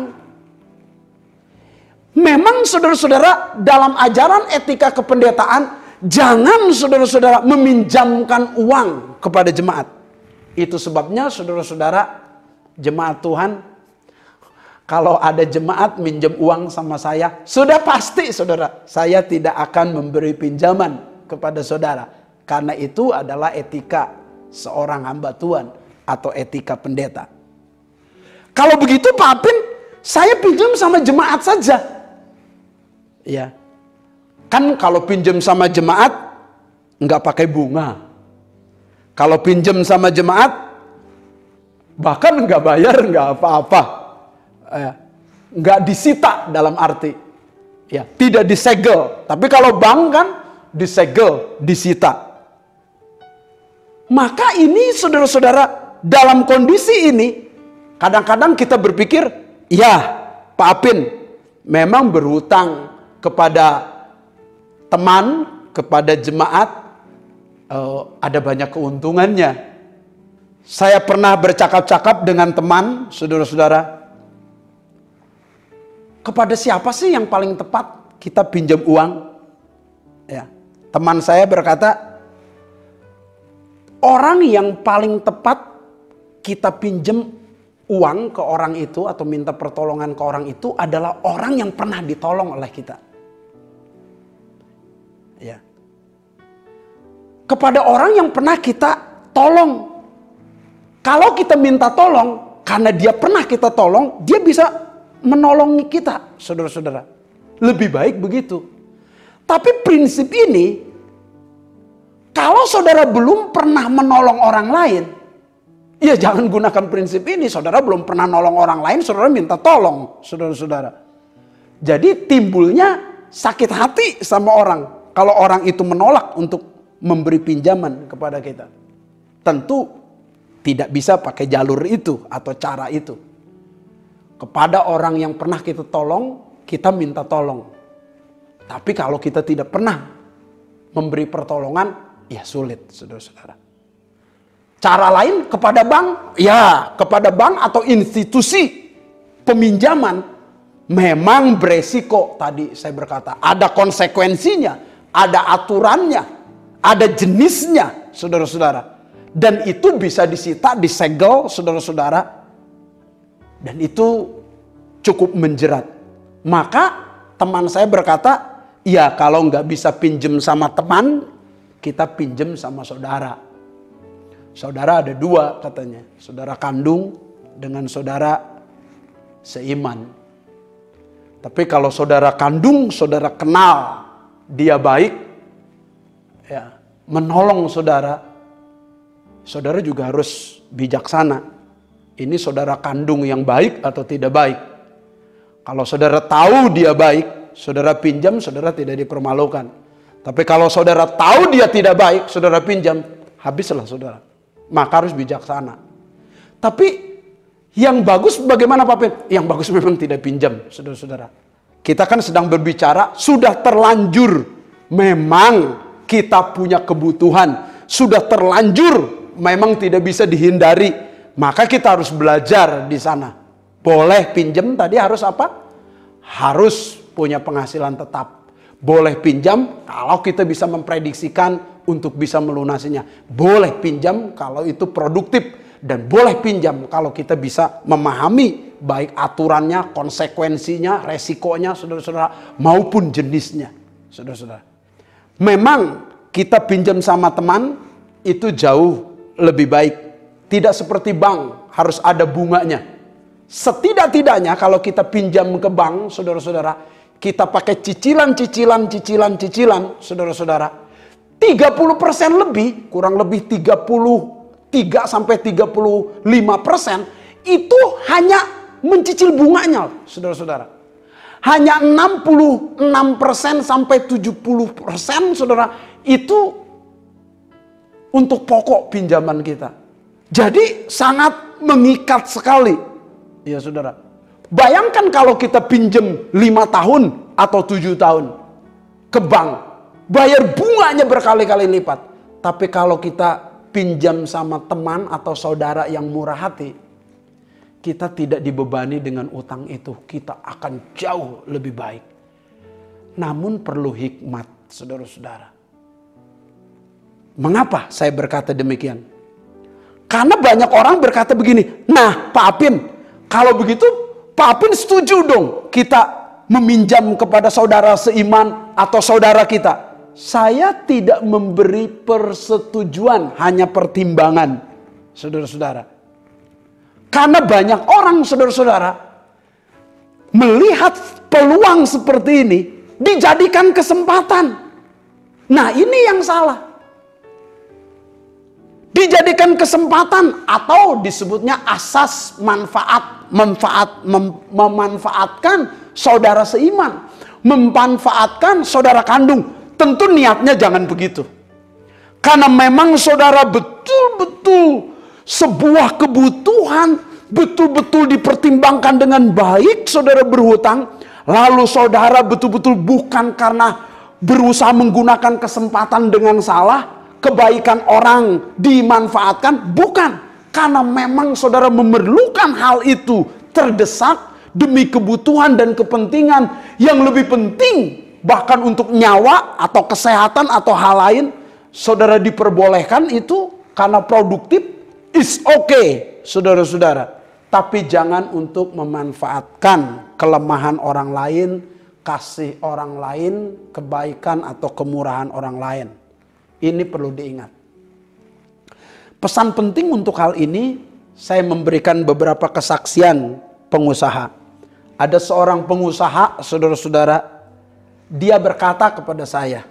Memang saudara-saudara, dalam ajaran etika kependetaan, jangan saudara-saudara meminjamkan uang kepada jemaat. Itu sebabnya saudara-saudara, jemaat Tuhan, kalau ada jemaat minjem uang sama saya, sudah pasti saudara, saya tidak akan memberi pinjaman kepada saudara. Karena itu adalah etika seorang hamba Tuhan atau etika pendeta. Kalau begitu Pak Apin, saya pinjam sama jemaat saja. Ya, kan kalau pinjam sama jemaat nggak pakai bunga. Kalau pinjam sama jemaat bahkan nggak bayar, nggak apa-apa, nggak disita dalam arti, ya tidak disegel. Tapi kalau bank kan disegel, disita. Maka ini saudara-saudara, dalam kondisi ini kadang-kadang kita berpikir, ya Pak Apin memang berhutang kepada teman, kepada jemaat, ada banyak keuntungannya. Saya pernah bercakap-cakap dengan teman, saudara-saudara, kepada siapa sih yang paling tepat kita pinjam uang? Ya, teman saya berkata, orang yang paling tepat kita pinjam uang ke orang itu atau minta pertolongan ke orang itu adalah orang yang pernah ditolong oleh kita. Ya. Kepada orang yang pernah kita tolong. Kalau kita minta tolong, karena dia pernah kita tolong, dia bisa menolongi kita, saudara-saudara. Lebih baik begitu. Tapi prinsip ini, kalau saudara belum pernah menolong orang lain, ya jangan gunakan prinsip ini. Saudara belum pernah nolong orang lain, saudara minta tolong, saudara-saudara. Jadi timbulnya sakit hati sama orang. Kalau orang itu menolak untuk memberi pinjaman kepada kita. Tentu tidak bisa pakai jalur itu atau cara itu. Kepada orang yang pernah kita tolong, kita minta tolong. Tapi kalau kita tidak pernah memberi pertolongan, ya sulit, saudara-saudara. Cara lain kepada bank, ya kepada bank atau institusi peminjaman memang beresiko. Tadi saya berkata, ada konsekuensinya, ada aturannya, ada jenisnya, saudara-saudara. Dan itu bisa disita, disegel, saudara-saudara. Dan itu cukup menjerat. Maka teman saya berkata, ya kalau nggak bisa pinjem sama teman, kita pinjem sama saudara. Saudara ada dua katanya. Saudara kandung dengan saudara seiman. Tapi kalau saudara kandung, saudara kenal dia baik, ya, menolong saudara, saudara juga harus bijaksana. Ini saudara kandung yang baik atau tidak baik. Kalau saudara tahu dia baik, saudara pinjam, saudara tidak dipermalukan. Tapi kalau saudara tahu dia tidak baik, saudara pinjam, habislah saudara. Maka harus bijaksana. Tapi yang bagus bagaimana Pak Pen? Yang bagus memang tidak pinjam, saudara-saudara. Kita kan sedang berbicara, sudah terlanjur memang kita punya kebutuhan. Sudah terlanjur memang tidak bisa dihindari. Maka kita harus belajar di sana. Boleh pinjam tadi harus apa? Harus punya penghasilan tetap. Boleh pinjam kalau kita bisa memprediksikan untuk bisa melunasinya. Boleh pinjam kalau itu produktif. Dan boleh pinjam kalau kita bisa memahami baik aturannya, konsekuensinya, resikonya, saudara-saudara, maupun jenisnya, saudara-saudara. Memang kita pinjam sama teman itu jauh lebih baik. Tidak seperti bank, harus ada bunganya. Setidak-tidaknya kalau kita pinjam ke bank, saudara-saudara, kita pakai cicilan, saudara-saudara, 30% lebih, kurang lebih 33-35% itu hanya mencicil bunganya, saudara-saudara. Hanya 66% sampai 70%, saudara, itu untuk pokok pinjaman kita. Jadi sangat mengikat sekali, ya saudara. Bayangkan kalau kita pinjam 5 tahun atau 7 tahun ke bank, bayar bunganya berkali-kali lipat. Tapi kalau kita pinjam sama teman atau saudara yang murah hati, kita tidak dibebani dengan utang itu, kita akan jauh lebih baik. Namun perlu hikmat, saudara-saudara. Mengapa saya berkata demikian? Karena banyak orang berkata begini, nah Pak Apin, kalau begitu Pak Apin setuju dong kita meminjam kepada saudara seiman atau saudara kita. Saya tidak memberi persetujuan, hanya pertimbangan, saudara-saudara. Karena banyak orang, saudara-saudara, melihat peluang seperti ini, dijadikan kesempatan. Nah, ini yang salah. Dijadikan kesempatan atau disebutnya asas memanfaatkan saudara seiman, memanfaatkan saudara kandung. Tentu niatnya jangan begitu. Karena memang saudara betul-betul sebuah kebutuhan betul-betul dipertimbangkan dengan baik, saudara berhutang. Lalu saudara betul-betul bukan karena berusaha menggunakan kesempatan dengan salah, kebaikan orang dimanfaatkan, bukan. Karena memang saudara memerlukan hal itu, terdesak demi kebutuhan dan kepentingan yang lebih penting, bahkan untuk nyawa atau kesehatan atau hal lain, saudara diperbolehkan itu karena produktif, is okay, saudara-saudara. Tapi jangan untuk memanfaatkan kelemahan orang lain, kasih orang lain, kebaikan atau kemurahan orang lain. Ini perlu diingat. Pesan penting untuk hal ini, saya memberikan beberapa kesaksian pengusaha. Ada seorang pengusaha, saudara-saudara, dia berkata kepada saya,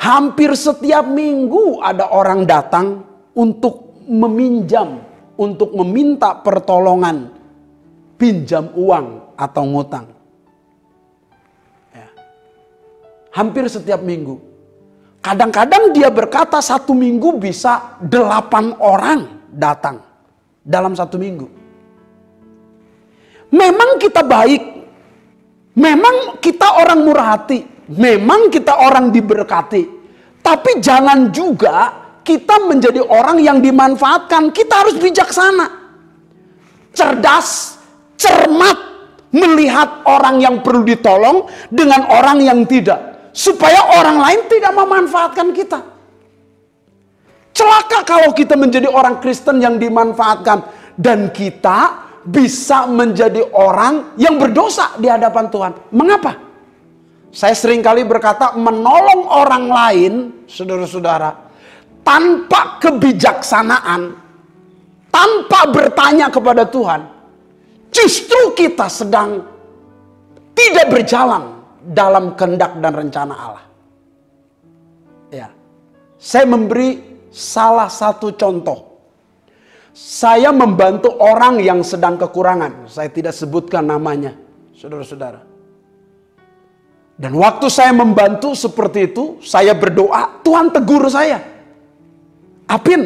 hampir setiap minggu ada orang datang untuk meminjam, untuk meminta pertolongan, pinjam uang atau ngutang. Ya. Hampir setiap minggu. Kadang-kadang dia berkata 1 minggu bisa 8 orang datang dalam 1 minggu. Memang kita baik, memang kita orang murah hati, memang kita orang diberkati. Tapi jangan juga kita menjadi orang yang dimanfaatkan. Kita harus bijaksana, cerdas, cermat, melihat orang yang perlu ditolong dengan orang yang tidak, supaya orang lain tidak memanfaatkan kita. Celaka kalau kita menjadi orang Kristen yang dimanfaatkan, dan kita bisa menjadi orang yang berdosa di hadapan Tuhan. Mengapa? Saya seringkali berkata, menolong orang lain, saudara-saudara, tanpa kebijaksanaan, tanpa bertanya kepada Tuhan, justru kita sedang tidak berjalan dalam kehendak dan rencana Allah. Ya, saya memberi salah satu contoh. Saya membantu orang yang sedang kekurangan. Saya tidak sebutkan namanya, saudara-saudara. Dan waktu saya membantu seperti itu, saya berdoa, Tuhan tegur saya. Apin,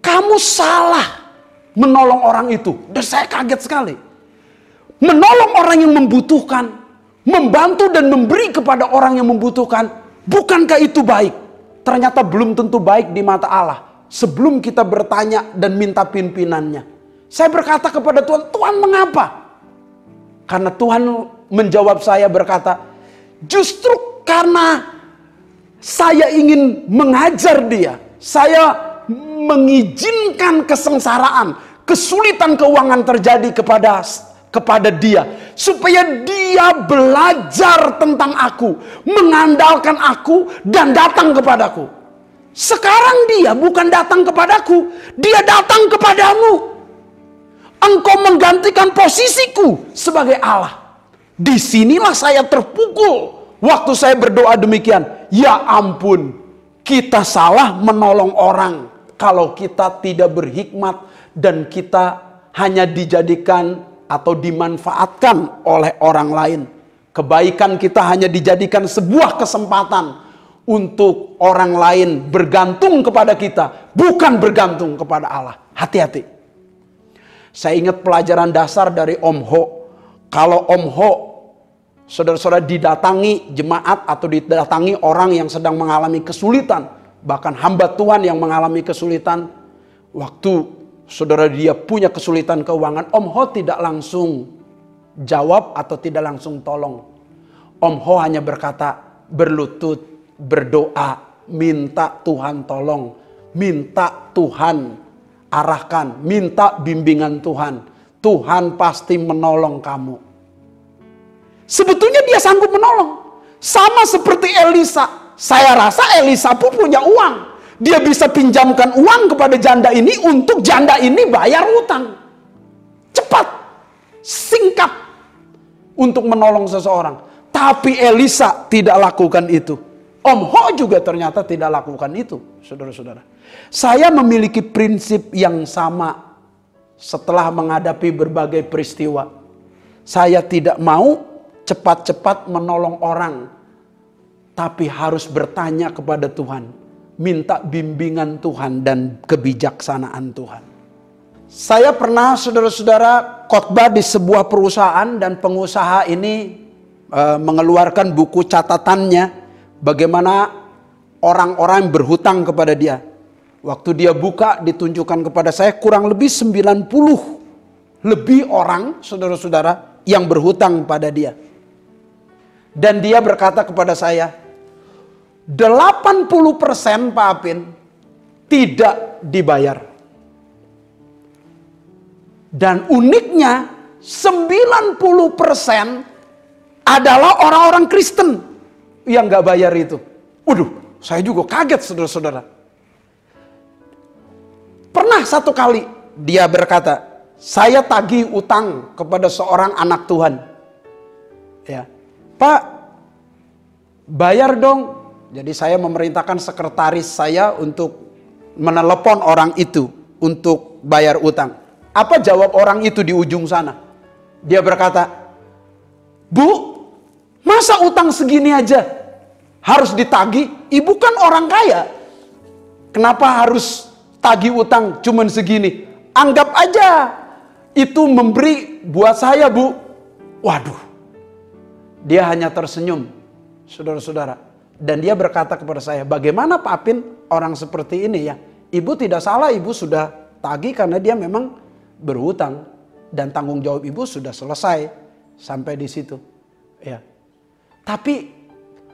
kamu salah menolong orang itu. Dan saya kaget sekali. Menolong orang yang membutuhkan, membantu dan memberi kepada orang yang membutuhkan, bukankah itu baik? Ternyata belum tentu baik di mata Allah. Sebelum kita bertanya dan minta pimpinannya. Saya berkata kepada Tuhan, Tuhan mengapa? Karena Tuhan menjawab saya berkata, justru karena saya ingin mengajar dia. Saya mengizinkan kesengsaraan, kesulitan keuangan terjadi kepada dia. Supaya dia belajar tentang aku, mengandalkan aku dan datang kepadaku. Sekarang dia bukan datang kepadaku, dia datang kepadamu. Engkau menggantikan posisiku sebagai Allah. Disinilah saya terpukul waktu saya berdoa demikian. Ya ampun, kita salah menolong orang kalau kita tidak berhikmat dan kita hanya dijadikan atau dimanfaatkan oleh orang lain. Kebaikan kita hanya dijadikan sebuah kesempatan untuk orang lain bergantung kepada kita, bukan bergantung kepada Allah. Hati-hati. Saya ingat pelajaran dasar dari Om Ho. Kalau Om Ho, saudara-saudara, didatangi jemaat atau didatangi orang yang sedang mengalami kesulitan, bahkan hamba Tuhan yang mengalami kesulitan, waktu saudara dia punya kesulitan keuangan, Om Ho tidak langsung jawab atau tidak langsung tolong. Om Ho hanya berkata, berlutut, berdoa, minta Tuhan tolong, minta Tuhan arahkan, minta bimbingan Tuhan. Tuhan pasti menolong kamu. Sebetulnya dia sanggup menolong. Sama seperti Elisa. Saya rasa Elisa pun punya uang. Dia bisa pinjamkan uang kepada janda ini untuk janda ini bayar utang. Cepat, singkat untuk menolong seseorang. Tapi Elisa tidak lakukan itu. Om Ho juga ternyata tidak lakukan itu, saudara-saudara. Saya memiliki prinsip yang sama setelah menghadapi berbagai peristiwa. Saya tidak mau cepat-cepat menolong orang, tapi harus bertanya kepada Tuhan, minta bimbingan Tuhan dan kebijaksanaan Tuhan. Saya pernah, saudara-saudara, khotbah di sebuah perusahaan dan pengusaha ini mengeluarkan buku catatannya bagaimana orang-orang yang berhutang kepada dia. Waktu dia buka ditunjukkan kepada saya kurang lebih 90 lebih orang, saudara-saudara, yang berhutang pada dia. Dan dia berkata kepada saya, 80% Pak Apin tidak dibayar. Dan uniknya 90% adalah orang-orang Kristen yang gak bayar itu. Waduh, saya juga kaget, saudara-saudara. Pernah satu kali dia berkata, saya tagih utang kepada seorang anak Tuhan. Ya, Pak, bayar dong. Jadi saya memerintahkan sekretaris saya untuk menelepon orang itu untuk bayar utang. Apa jawab orang itu di ujung sana? Dia berkata, Bu, masa utang segini aja harus ditagih? Ibu kan orang kaya. Kenapa harus tagih utang cuman segini? Anggap aja itu memberi buat saya, Bu. Waduh. Dia hanya tersenyum, saudara-saudara. Dan dia berkata kepada saya, bagaimana Pak Apin orang seperti ini ya? Ibu tidak salah, ibu sudah tagih karena dia memang berhutang. Dan tanggung jawab ibu sudah selesai sampai di situ. Ya. Tapi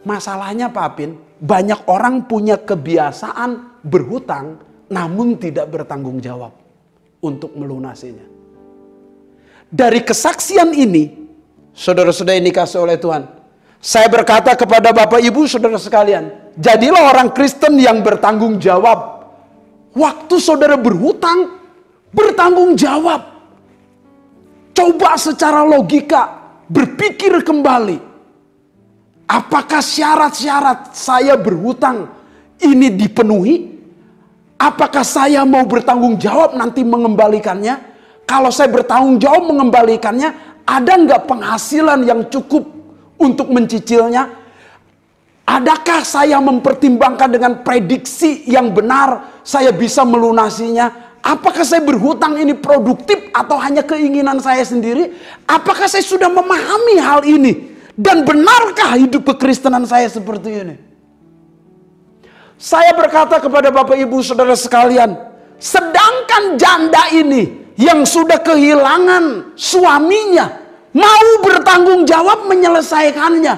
masalahnya Pak Apin, banyak orang punya kebiasaan berhutang namun tidak bertanggung jawab untuk melunasinya. Dari kesaksian ini, saudara-saudara yang dikasih oleh Tuhan, saya berkata kepada Bapak Ibu saudara sekalian, jadilah orang Kristen yang bertanggung jawab. Waktu saudara berhutang, bertanggung jawab. Coba secara logika berpikir kembali. Apakah syarat-syarat saya berhutang ini dipenuhi? Apakah saya mau bertanggung jawab nanti mengembalikannya? Kalau saya bertanggung jawab mengembalikannya, ada nggak penghasilan yang cukup untuk mencicilnya? Adakah saya mempertimbangkan dengan prediksi yang benar saya bisa melunasinya? Apakah saya berhutang ini produktif atau hanya keinginan saya sendiri? Apakah saya sudah memahami hal ini? Dan benarkah hidup kekristenan saya seperti ini? Saya berkata kepada Bapak Ibu Saudara sekalian, sedangkan janda ini yang sudah kehilangan suaminya mau bertanggung jawab menyelesaikannya,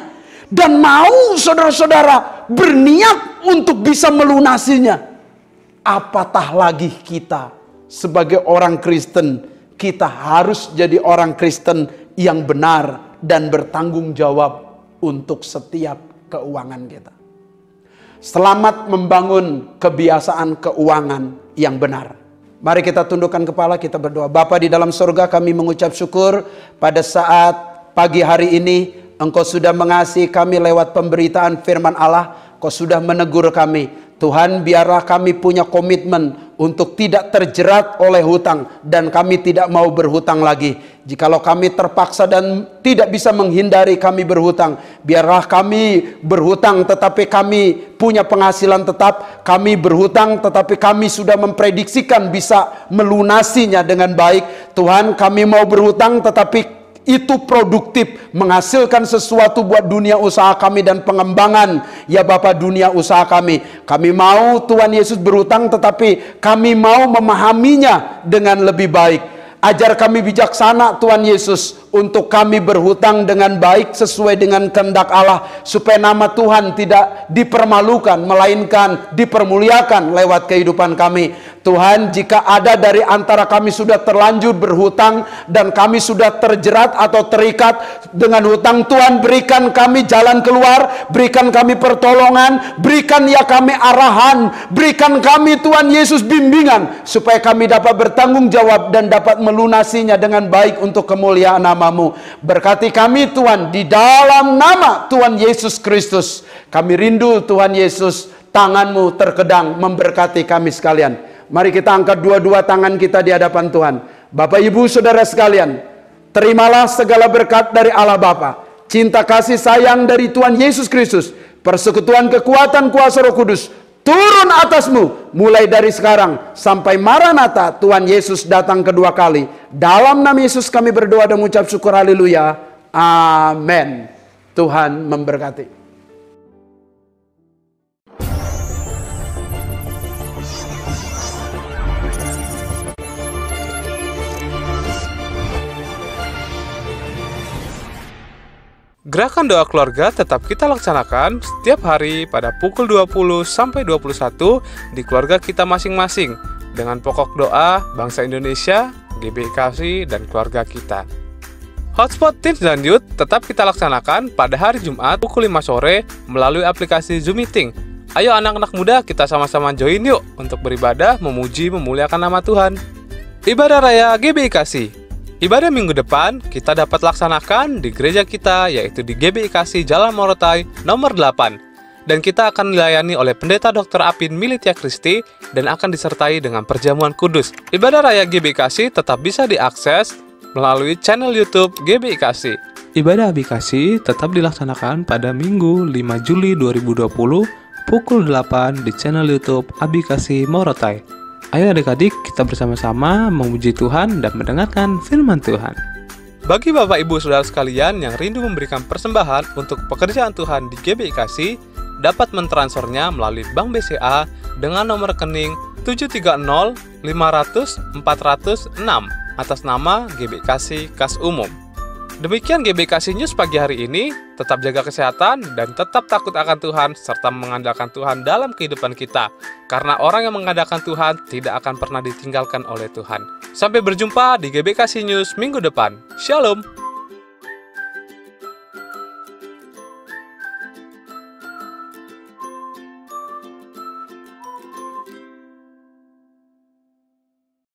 dan mau saudara-saudara berniat untuk bisa melunasinya, apatah lagi kita sebagai orang Kristen. Kita harus jadi orang Kristen yang benar dan bertanggung jawab untuk setiap keuangan kita. Selamat membangun kebiasaan keuangan yang benar. Mari kita tundukkan kepala, kita berdoa. Bapa di dalam surga, kami mengucap syukur pada saat pagi hari ini Engkau sudah mengasihi kami lewat pemberitaan firman Allah. Engkau sudah menegur kami. Tuhan, biarlah kami punya komitmen untuk tidak terjerat oleh hutang, dan kami tidak mau berhutang lagi. Jikalau kami terpaksa dan tidak bisa menghindari kami berhutang, biarlah kami berhutang tetapi kami punya penghasilan tetap. Kami berhutang tetapi kami sudah memprediksikan bisa melunasinya dengan baik. Tuhan, kami mau berhutang tetapi itu produktif, menghasilkan sesuatu buat dunia usaha kami dan pengembangan, ya Bapa, dunia usaha kami. Kami mau Tuhan Yesus berhutang, tetapi kami mau memahaminya dengan lebih baik. Ajar kami bijaksana Tuhan Yesus, untuk kami berhutang dengan baik sesuai dengan kehendak Allah, supaya nama Tuhan tidak dipermalukan, melainkan dipermuliakan lewat kehidupan kami. Tuhan, jika ada dari antara kami sudah terlanjur berhutang dan kami sudah terjerat atau terikat dengan hutang, Tuhan berikan kami jalan keluar, berikan kami pertolongan, berikan ya kami arahan, berikan kami Tuhan Yesus bimbingan, supaya kami dapat bertanggung jawab dan dapat melunasinya dengan baik untuk kemuliaan nama-Mu. Berkati kami Tuhan, di dalam nama Tuhan Yesus Kristus. Kami rindu Tuhan Yesus, tangan-Mu terkedang memberkati kami sekalian. Mari kita angkat dua-dua tangan kita di hadapan Tuhan. Bapak, Ibu, Saudara sekalian, terimalah segala berkat dari Allah Bapa, cinta kasih sayang dari Tuhan Yesus Kristus, persekutuan kekuatan kuasa Roh Kudus turun atasmu mulai dari sekarang sampai Maranatha Tuhan Yesus datang kedua kali. Dalam nama Yesus kami berdoa dan mengucap syukur, haleluya, amin. Tuhan memberkati. Gerakan doa keluarga tetap kita laksanakan setiap hari pada pukul 20 sampai 21 di keluarga kita masing-masing dengan pokok doa bangsa Indonesia, GBIKasi, dan keluarga kita. Hotspot Teens dan Youth tetap kita laksanakan pada hari Jumat pukul 5 sore melalui aplikasi Zoom Meeting. Ayo anak-anak muda, kita sama-sama join yuk untuk beribadah, memuji, memuliakan nama Tuhan. Ibadah Raya GBIKasi. Ibadah minggu depan kita dapat laksanakan di gereja kita, yaitu di GBIKasi Jalan Morotai nomor 8. Dan kita akan dilayani oleh Pendeta Dr. Apin Militia Kristi dan akan disertai dengan perjamuan kudus. Ibadah Raya GBIKasi tetap bisa diakses melalui channel YouTube GBIKasi. Ibadah Abikasi tetap dilaksanakan pada Minggu 5 Juli 2020 pukul 8 di channel YouTube Abikasi Morotai. Ayo adik-adik, kita bersama-sama memuji Tuhan dan mendengarkan firman Tuhan. Bagi Bapak Ibu Saudara sekalian yang rindu memberikan persembahan untuk pekerjaan Tuhan di GBIKasi, dapat mentransfernya melalui Bank BCA dengan nomor rekening 730 500 406 atas nama GBIKasi Kas Umum. Demikian GBIKasi News pagi hari ini. Tetap jaga kesehatan dan tetap takut akan Tuhan serta mengandalkan Tuhan dalam kehidupan kita. Karena orang yang mengandalkan Tuhan tidak akan pernah ditinggalkan oleh Tuhan. Sampai berjumpa di GBIKasi News minggu depan. Shalom.